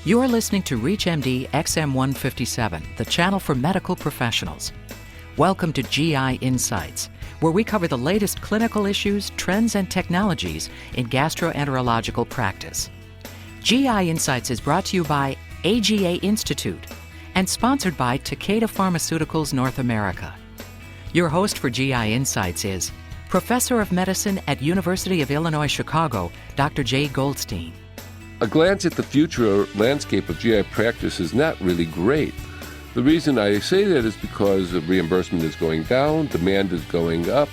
You're listening to ReachMD XM157, the channel for medical professionals. Welcome to GI Insights, where we cover the latest clinical issues, trends, and technologies in gastroenterological practice. GI Insights is brought to you by AGA Institute and sponsored by Takeda Pharmaceuticals North America. Your host for GI Insights is Professor of Medicine at University of Illinois Chicago, Dr. J. Goldstein. A glance at the future landscape of GI practice is not really great. The reason I say that is because the reimbursement is going down, demand is going up.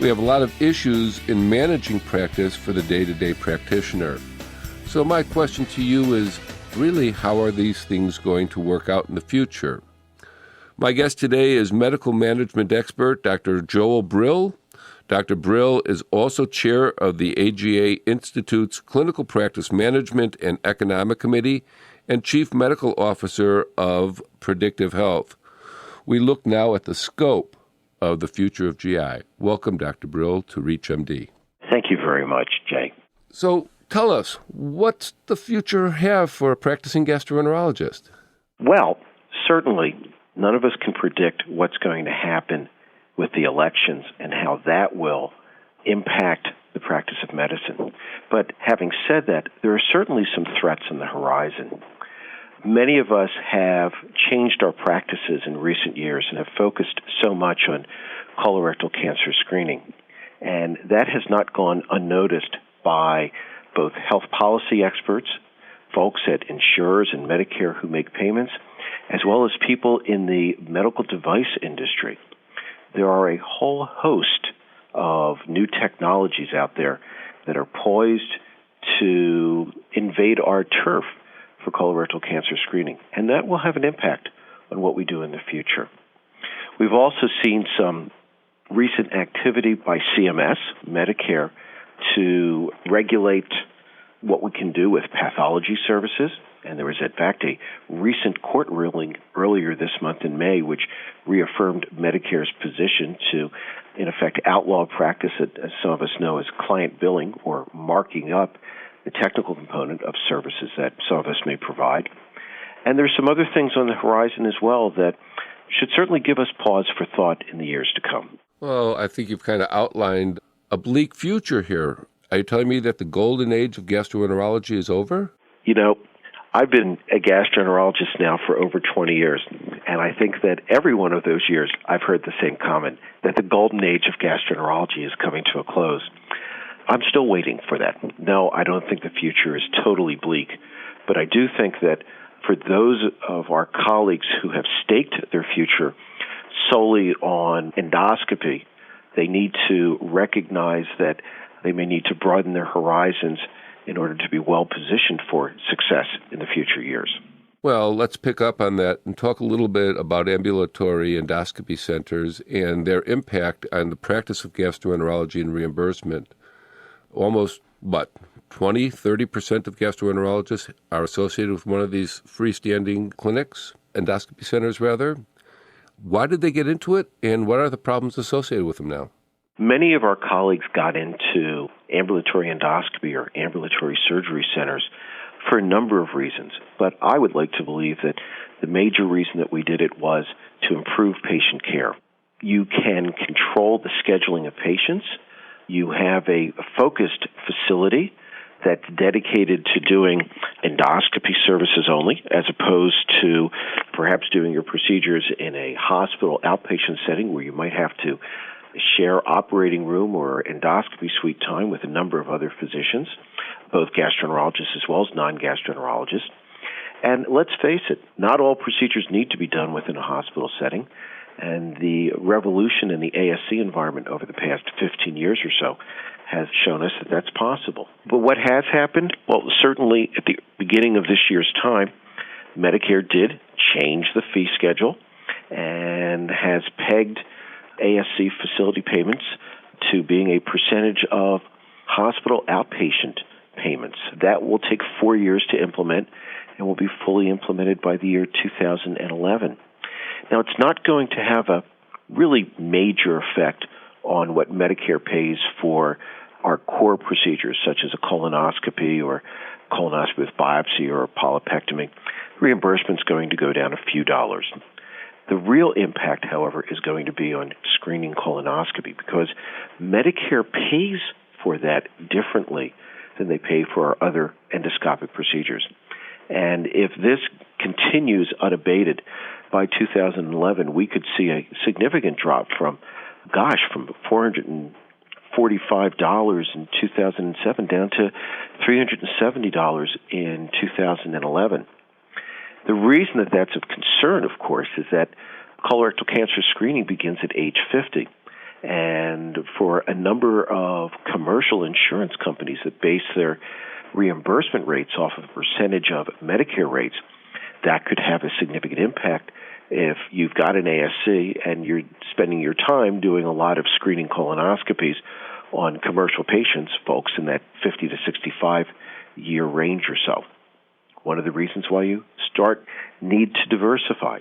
We have a lot of issues in managing practice for the day-to-day practitioner. So my question to you is, really, how are these things going to work out in the future? My guest today is medical management expert Dr. Joel Brill. Dr. Brill is also chair of the AGA Institute's Clinical Practice Management and Economic Committee and chief medical officer of Predictive Health. We look now at the scope of the future of GI. Welcome, Dr. Brill, to ReachMD. Thank you very much, Jay. So tell us, what's the future have for a practicing gastroenterologist? Well, certainly none of us can predict what's going to happen with the elections and how that will impact the practice of medicine. But having said that, there are certainly some threats on the horizon. Many of us have changed our practices in recent years and have focused so much on colorectal cancer screening. And that has not gone unnoticed by both health policy experts, folks at insurers and Medicare who make payments, as well as people in the medical device industry. There are a whole host of new technologies out there that are poised to invade our turf for colorectal cancer screening, and that will have an impact on what we do in the future. We've also seen some recent activity by CMS, Medicare, to regulate what we can do with pathology services. And there was, in fact, a recent court ruling earlier this month in May which reaffirmed Medicare's position to, in effect, outlaw practice that, as some of us know, as client billing or marking up the technical component of services that some of us may provide. And there's some other things on the horizon as well that should certainly give us pause for thought in the years to come. Well, I think you've kind of outlined a bleak future here. Are you telling me that the golden age of gastroenterology is over? You know, I've been a gastroenterologist now for over 20 years, and I think that every one of those years I've heard the same comment, that the golden age of gastroenterology is coming to a close. I'm still waiting for that. No, I don't think the future is totally bleak, but I do think that for those of our colleagues who have staked their future solely on endoscopy, they need to recognize that they may need to broaden their horizons in order to be well-positioned for success in the future years. Well, let's pick up on that and talk a little bit about ambulatory endoscopy centers and their impact on the practice of gastroenterology and reimbursement. Almost, 20-30% of gastroenterologists are associated with one of these freestanding clinics, endoscopy centers rather. Why did they get into it, and what are the problems associated with them now? Many of our colleagues got into ambulatory endoscopy or ambulatory surgery centers for a number of reasons, but I would like to believe that the major reason that we did it was to improve patient care. You can control the scheduling of patients. You have a focused facility that's dedicated to doing endoscopy services only, as opposed to perhaps doing your procedures in a hospital outpatient setting where you might have to share operating room or endoscopy suite time with a number of other physicians, both gastroenterologists as well as non-gastroenterologists. And let's face it, not all procedures need to be done within a hospital setting. And the revolution in the ASC environment over the past 15 years or so has shown us that that's possible. But what has happened? Well, certainly at the beginning of this year's time, Medicare did change the fee schedule and has pegged ASC facility payments to being a percentage of hospital outpatient payments. That will take 4 years to implement and will be fully implemented by the year 2011. Now, it's not going to have a really major effect on what Medicare pays for are core procedures such as a colonoscopy or colonoscopy with biopsy or a polypectomy, reimbursement's going to go down a few dollars. The real impact, however, is going to be on screening colonoscopy because Medicare pays for that differently than they pay for our other endoscopic procedures. And if this continues unabated, by 2011, we could see a significant drop from $445 in 2007 down to $370 in 2011. The reason that that's of concern, of course, is that colorectal cancer screening begins at age 50. And for a number of commercial insurance companies that base their reimbursement rates off of a percentage of Medicare rates, that could have a significant impact if you've got an ASC and you're spending your time doing a lot of screening colonoscopies on commercial patients, folks in that 50 to 65 year range or so. One of the reasons why you need to diversify.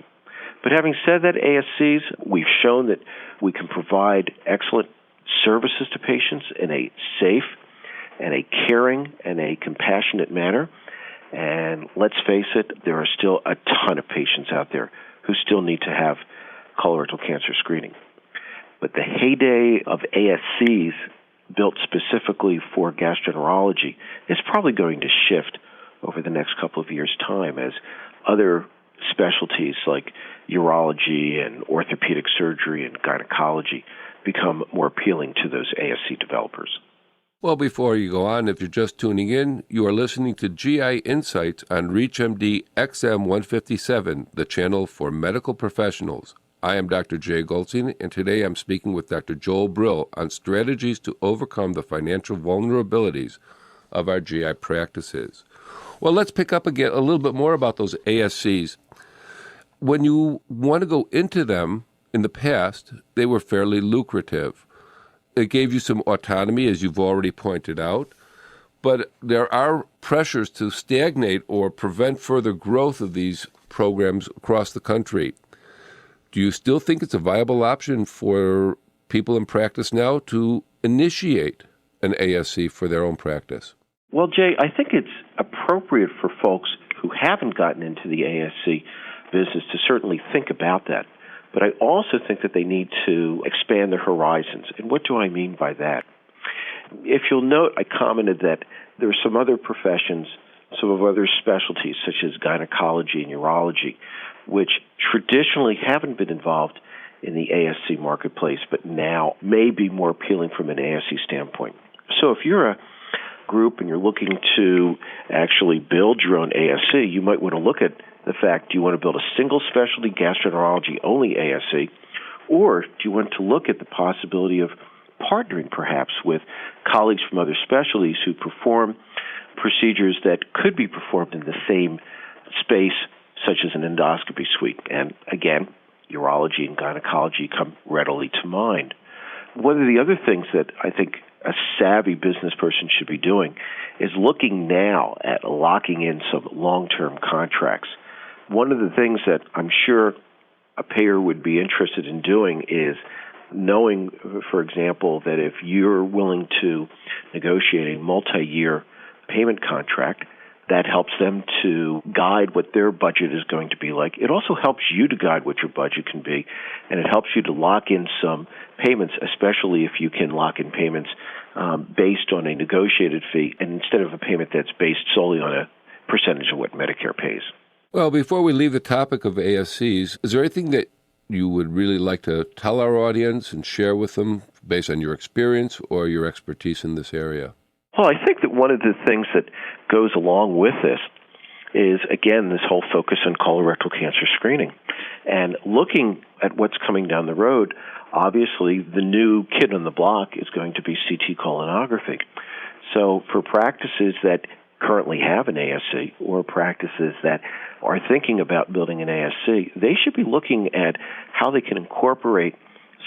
But having said that, ASCs, we've shown that we can provide excellent services to patients in a safe and a caring and a compassionate manner. And let's face it, there are still a ton of patients out there who still need to have colorectal cancer screening. But the heyday of ASCs built specifically for gastroenterology is probably going to shift over the next couple of years' time as other specialties like urology and orthopedic surgery and gynecology become more appealing to those ASC developers. Well, before you go on, if you're just tuning in, you are listening to GI Insights on ReachMD XM 157, the channel for medical professionals. I am Dr. Jay Goldstein, and today I'm speaking with Dr. Joel Brill on strategies to overcome the financial vulnerabilities of our GI practices. Well, let's pick up again a little bit more about those ASCs. When you want to go into them, in the past, they were fairly lucrative. It gave you some autonomy, as you've already pointed out, but there are pressures to stagnate or prevent further growth of these programs across the country. Do you still think it's a viable option for people in practice now to initiate an ASC for their own practice? Well, Jay, I think it's appropriate for folks who haven't gotten into the ASC business to certainly think about that. But I also think that they need to expand their horizons. And what do I mean by that? If you'll note, I commented that there are some other professions, some of other specialties, such as gynecology and urology, which traditionally haven't been involved in the ASC marketplace, but now may be more appealing from an ASC standpoint. So if you're a group and you're looking to actually build your own ASC, you might want to look at the fact, do you want to build a single specialty gastroenterology only ASC, or do you want to look at the possibility of partnering perhaps with colleagues from other specialties who perform procedures that could be performed in the same space, such as an endoscopy suite? And again, urology and gynecology come readily to mind. One of the other things that I think a savvy business person should be doing is looking now at locking in some long-term contracts. One of the things that I'm sure a payer would be interested in doing is knowing, for example, that if you're willing to negotiate a multi-year payment contract, that helps them to guide what their budget is going to be like. It also helps you to guide what your budget can be, and it helps you to lock in some payments, especially if you can lock in payments based on a negotiated fee, and instead of a payment that's based solely on a percentage of what Medicare pays. Well, before we leave the topic of ASCs, is there anything that you would really like to tell our audience and share with them based on your experience or your expertise in this area? Well, I think that one of the things that goes along with this is, again, this whole focus on colorectal cancer screening. And looking at what's coming down the road, obviously the new kid on the block is going to be CT colonography. So for practices that currently have an ASC or practices that are thinking about building an ASC, they should be looking at how they can incorporate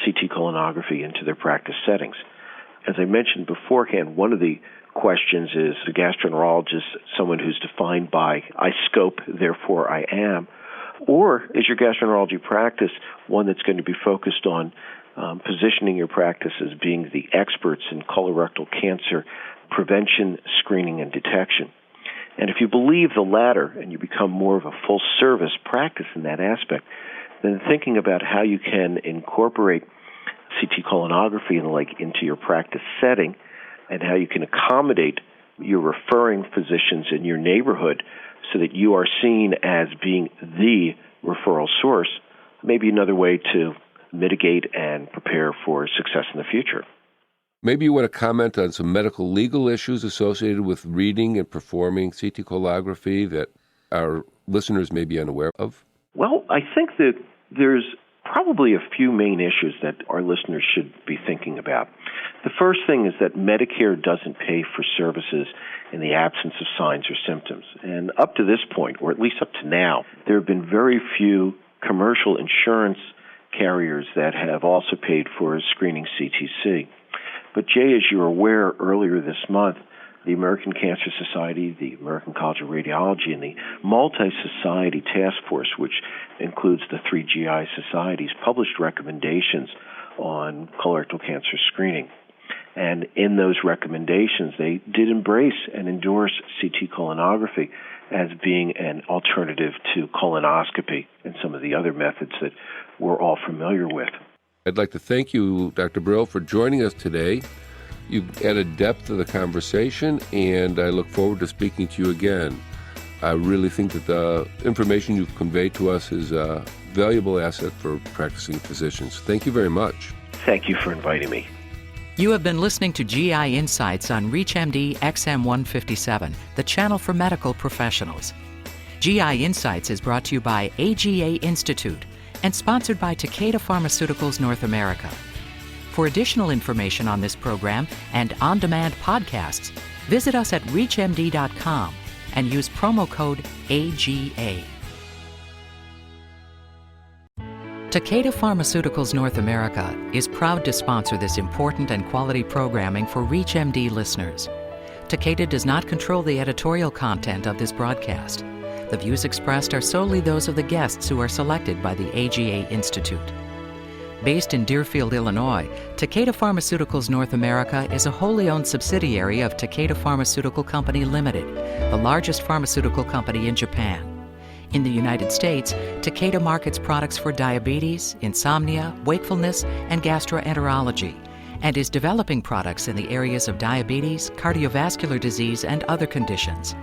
CT colonography into their practice settings. As I mentioned beforehand, one of the questions is a gastroenterologist someone who's defined by I scope, therefore I am, or is your gastroenterology practice one that's going to be focused on positioning your practice as being the experts in colorectal cancer prevention, screening, and detection. And if you believe the latter and you become more of a full-service practice in that aspect, then thinking about how you can incorporate CT colonography and the like into your practice setting and how you can accommodate your referring physicians in your neighborhood so that you are seen as being the referral source, maybe another way to mitigate and prepare for success in the future. Maybe you want to comment on some medical legal issues associated with reading and performing CT colography that our listeners may be unaware of? Well, I think that there's probably a few main issues that our listeners should be thinking about. The first thing is that Medicare doesn't pay for services in the absence of signs or symptoms. And up to this point, or at least up to now, there have been very few commercial insurance carriers that have also paid for a screening CTC. But Jay, as you're aware, earlier this month, the American Cancer Society, the American College of Radiology, and the Multi-Society Task Force, which includes the 3 GI societies, published recommendations on colorectal cancer screening. And in those recommendations, they did embrace and endorse CT colonography as being an alternative to colonoscopy and some of the other methods that we're all familiar with. I'd like to thank you, Dr. Brill, for joining us today. You've added depth to the conversation, and I look forward to speaking to you again. I really think that the information you've conveyed to us is a valuable asset for practicing physicians. Thank you very much. Thank you for inviting me. You have been listening to GI Insights on ReachMD XM157, the channel for medical professionals. GI Insights is brought to you by AGA Institute and sponsored by Takeda Pharmaceuticals North America. For additional information on this program and on-demand podcasts, visit us at reachmd.com and use promo code AGA. Takeda Pharmaceuticals North America is proud to sponsor this important and quality programming for ReachMD listeners. Takeda does not control the editorial content of this broadcast. The views expressed are solely those of the guests who are selected by the AGA Institute. Based in Deerfield, Illinois, Takeda Pharmaceuticals North America is a wholly owned subsidiary of Takeda Pharmaceutical Company Limited, the largest pharmaceutical company in Japan. In the United States, Takeda markets products for diabetes, insomnia, wakefulness, and gastroenterology, and is developing products in the areas of diabetes, cardiovascular disease, and other conditions.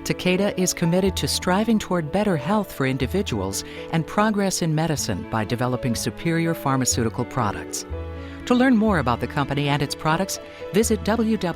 Takeda is committed to striving toward better health for individuals and progress in medicine by developing superior pharmaceutical products. To learn more about the company and its products, visit www.tpna.com.